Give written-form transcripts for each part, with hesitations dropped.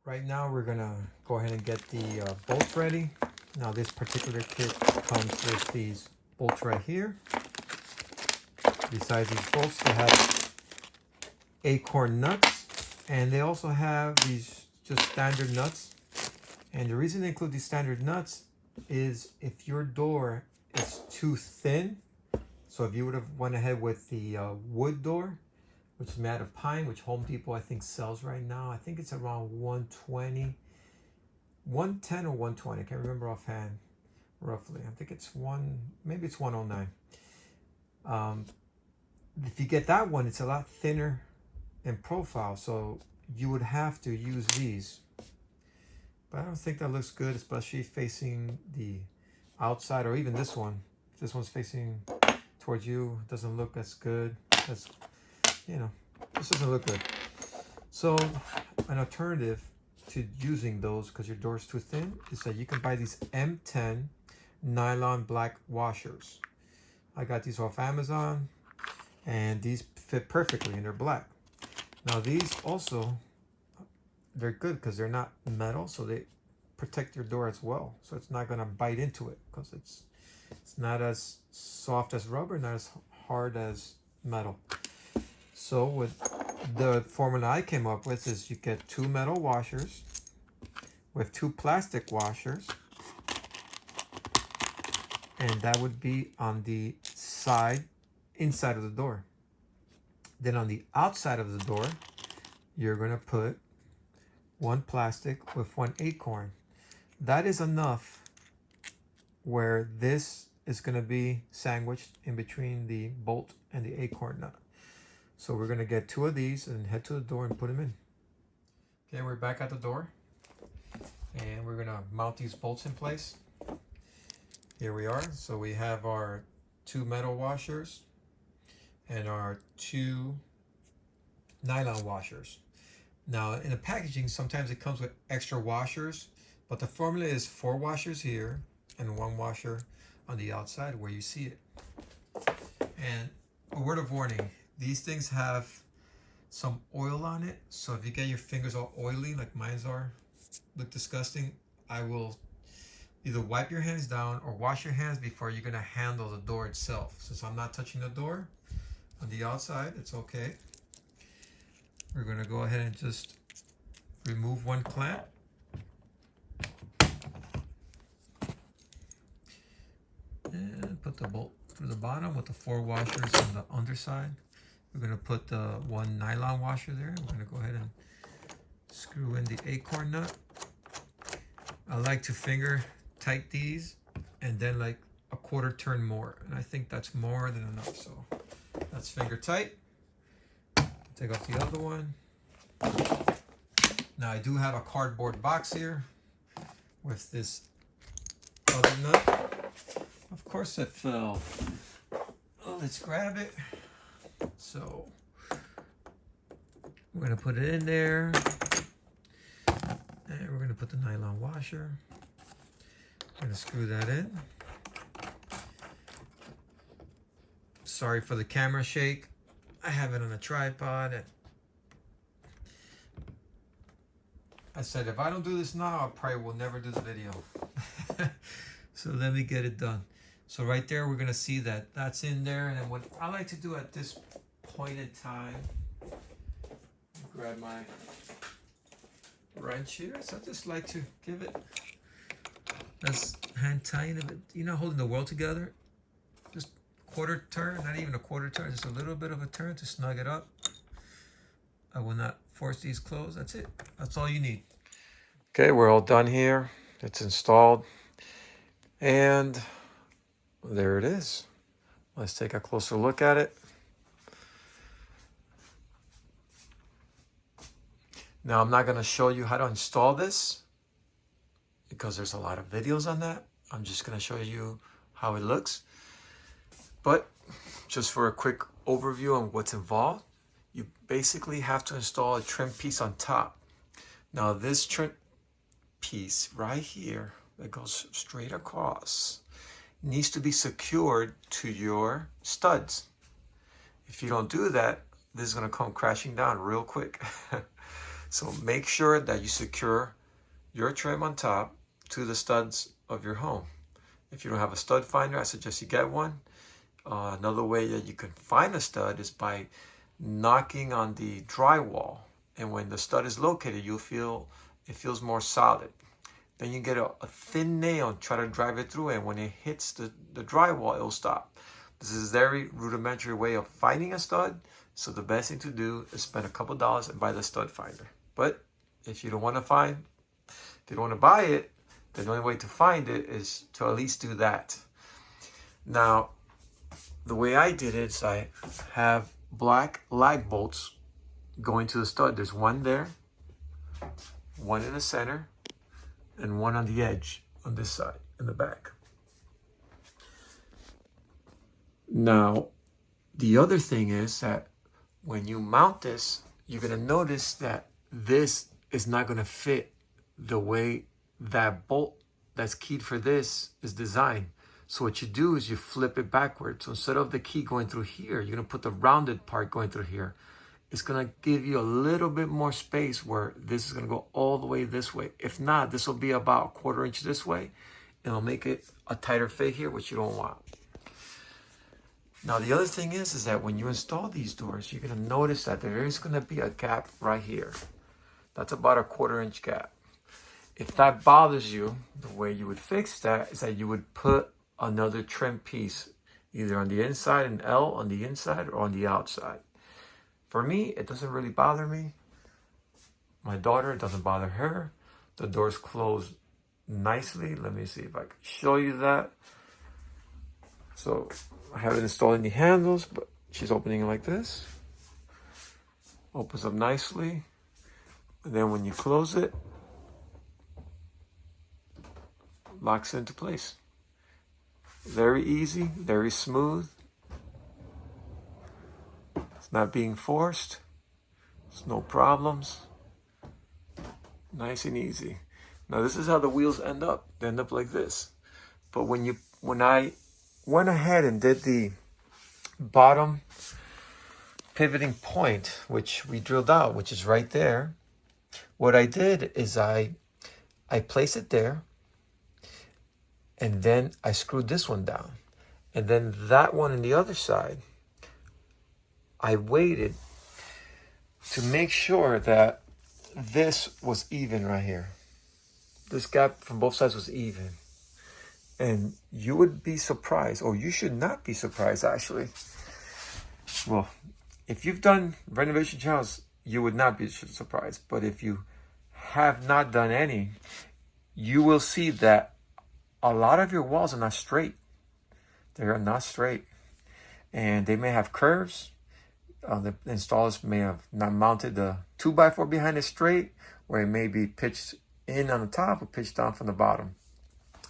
Right now we're gonna go ahead and get the bolts ready. Now this particular kit comes with these bolts right here. Besides these bolts, they have acorn nuts, and they also have these just standard nuts. And the reason they include these standard nuts is if your door is too thin, so if you would have went ahead with the wood door, which is made of pine, which Home Depot I think sells right now. I think it's around 120, 110 or 120. I can't remember offhand, roughly. I think it's maybe it's 109. If you get that one, it's a lot thinner in profile, so you would have to use these. But I don't think that looks good, especially facing the outside, or even this one. If this one's facing towards you, it doesn't look as good. As, you know, this doesn't look good. So an alternative to using those, because your door's too thin, is that you can buy these M10 nylon black washers. I got these off Amazon, and these fit perfectly, and they're black. Now these also, they're good because they're not metal, so they protect your door as well. So it's not gonna bite into it, because it's not as soft as rubber, not as hard as metal. So with the formula I came up with is you get 2 metal washers with 2 plastic washers, and that would be on the inside of the door. Then on the outside of the door, you're gonna put 1 plastic with 1 acorn. That is enough where this is gonna be sandwiched in between the bolt and the acorn nut. So we're gonna get 2 of these and head to the door and put them in. Okay, we're back at the door, and we're gonna mount these bolts in place. Here we are. So we have our 2 metal washers and our 2 nylon washers. Now in the packaging, sometimes it comes with extra washers, but the formula is 4 washers here and 1 washer on the outside where you see it. And a word of warning, these things have some oil on it, so if you get your fingers all oily like mine's are, look disgusting, I will either wipe your hands down or wash your hands before you're gonna handle the door itself. Since I'm not touching the door on the outside, it's okay. We're gonna go ahead and just remove 1 clamp. And put the bolt through the bottom with the 4 washers on the underside. We're gonna put the 1 nylon washer there. We're gonna go ahead and screw in the acorn nut. I like to finger tight these and then like a 1/4 turn more. And I think that's more than enough. So that's finger tight. Take off the other one. Now I do have a cardboard box here with this other nut. Of course it fell. Oh, let's grab it. So we're gonna put it in there, and we're gonna put the nylon washer. We're gonna screw that in. Sorry for the camera shake. I have it on a tripod, and I said if I don't do this now, I probably will never do the video. So let me get it done. So right there, we're gonna see that that's in there. And then what I like to do at this point in time, grab my wrench here. So I just like to give it, that's hand tying it, you know, holding the world together. Just 1/4 turn, not even a 1/4 turn, just a little bit of a turn to snug it up. I will not force these closed. That's it. That's all you need. Okay, we're all done here. It's installed. And there it is. Let's take a closer look at it. Now, I'm not going to show you how to install this because there's a lot of videos on that. I'm just going to show you how it looks. But just for a quick overview on what's involved, you basically have to install a trim piece on top. Now, this trim piece right here that goes straight across needs to be secured to your studs. If you don't do that, this is going to come crashing down real quick. So make sure that you secure your trim on top to the studs of your home. If you don't have a stud finder, I suggest you get one. Another way that you can find a stud is by knocking on the drywall, and when the stud is located, you'll feel it feels more solid. Then you get a thin nail and try to drive it through, and when it hits the drywall, it'll stop. This is a very rudimentary way of finding a stud, so the best thing to do is spend a couple dollars and buy the stud finder. But if you don't want to buy it, then the only way to find it is to at least do that. Now, the way I did it is I have black lag bolts going to the stud. There's one there, one in the center, and one on the edge on this side in the back. Now, the other thing is that when you mount this, you're going to notice that this is not going to fit the way that bolt that's keyed for this is designed. So what you do is you flip it backwards. So instead of the key going through here, you're going to put the rounded part going through here. It's going to give you a little bit more space where this is going to go all the way this way. If not, this will be about 1/4 inch this way. It'll make it a tighter fit here, which you don't want. Now, the other thing is that when you install these doors, you're going to notice that there is going to be a gap right here. That's about a 1/4 inch gap. If that bothers you, the way you would fix that is that you would put another trim piece either on the inside, an L on the inside or on the outside. For me, it doesn't really bother me. My daughter, it doesn't bother her. The doors close nicely. Let me see if I can show you that. So I haven't installed any handles, but she's opening it like this. Opens up nicely. And then when you close it, locks into place. Very easy, very smooth. It's not being forced. There's no problems. Nice and easy. Now this is how the wheels end up. They end up like this. But when I went ahead and did the bottom pivoting point, which we drilled out, which is right there, what I did is I placed it there. And then I screwed this one down. And then that one on the other side, I waited to make sure that this was even right here. This gap from both sides was even. And you would be surprised, or you should not be surprised actually. Well, if you've done renovation channels, you would not be surprised. But if you have not done any, you will see that a lot of your walls are not straight. They are not straight. And they may have curves. The installers may have not mounted the 2x4 behind it straight, or it may be pitched in on the top or pitched down from the bottom,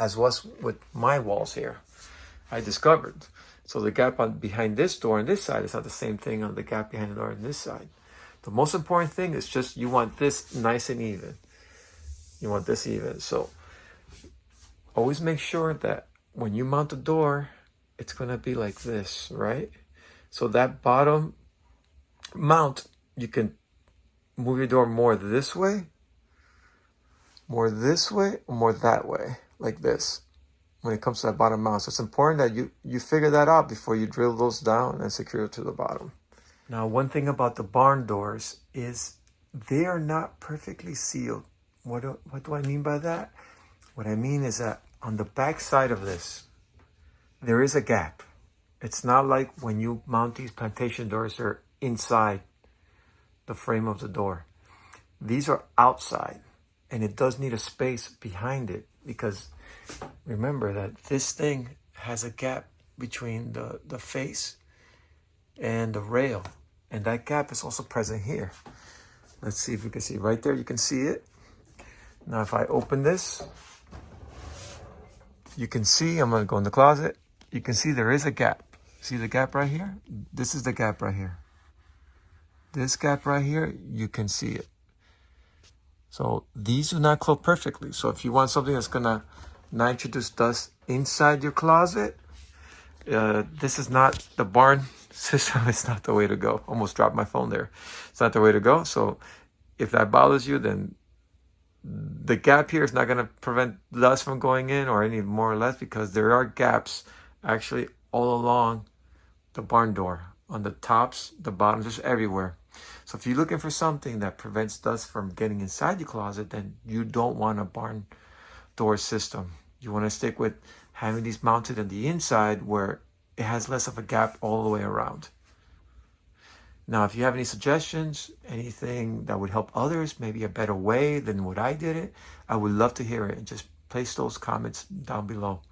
as was with my walls here, I discovered. So the gap behind this door on this side is not the same thing on the gap behind the door on this side. The most important thing is just you want this nice and even. You want this even. So always make sure that when you mount the door, it's going to be like this, right? So that bottom mount, you can move your door more this way, or more that way, like this, when it comes to that bottom mount. So it's important that you figure that out before you drill those down and secure it to the bottom. Now, one thing about the barn doors is they are not perfectly sealed. What do I mean by that? What I mean is that on the back side of this, there is a gap. It's not like when you mount these plantation doors, they're inside the frame of the door. These are outside, and it does need a space behind it because remember that this thing has a gap between the face and the rail, and that gap is also present here. Let's see if we can see right there. You can see it. Now, if I open this, you can see, I'm going to go in the closet. You can see there is a gap. See the gap right here? This is the gap right here. This gap right here, you can see it. So these do not close perfectly. So if you want something that's going to not introduce dust inside your closet, this is not the barn system. It's not the way to go. Almost dropped my phone there. It's not the way to go. So If that bothers you, then the gap here is not going to prevent dust from going in or any more or less, because there are gaps actually all along the barn door, on the tops, the bottoms, just everywhere. So if you're looking for something that prevents dust from getting inside your closet, then you don't want a barn door system. You want to stick with having these mounted on the inside where it has less of a gap all the way around. Now, if you have any suggestions, anything that would help others, maybe a better way than what I did it, I would love to hear it. And just place those comments down below.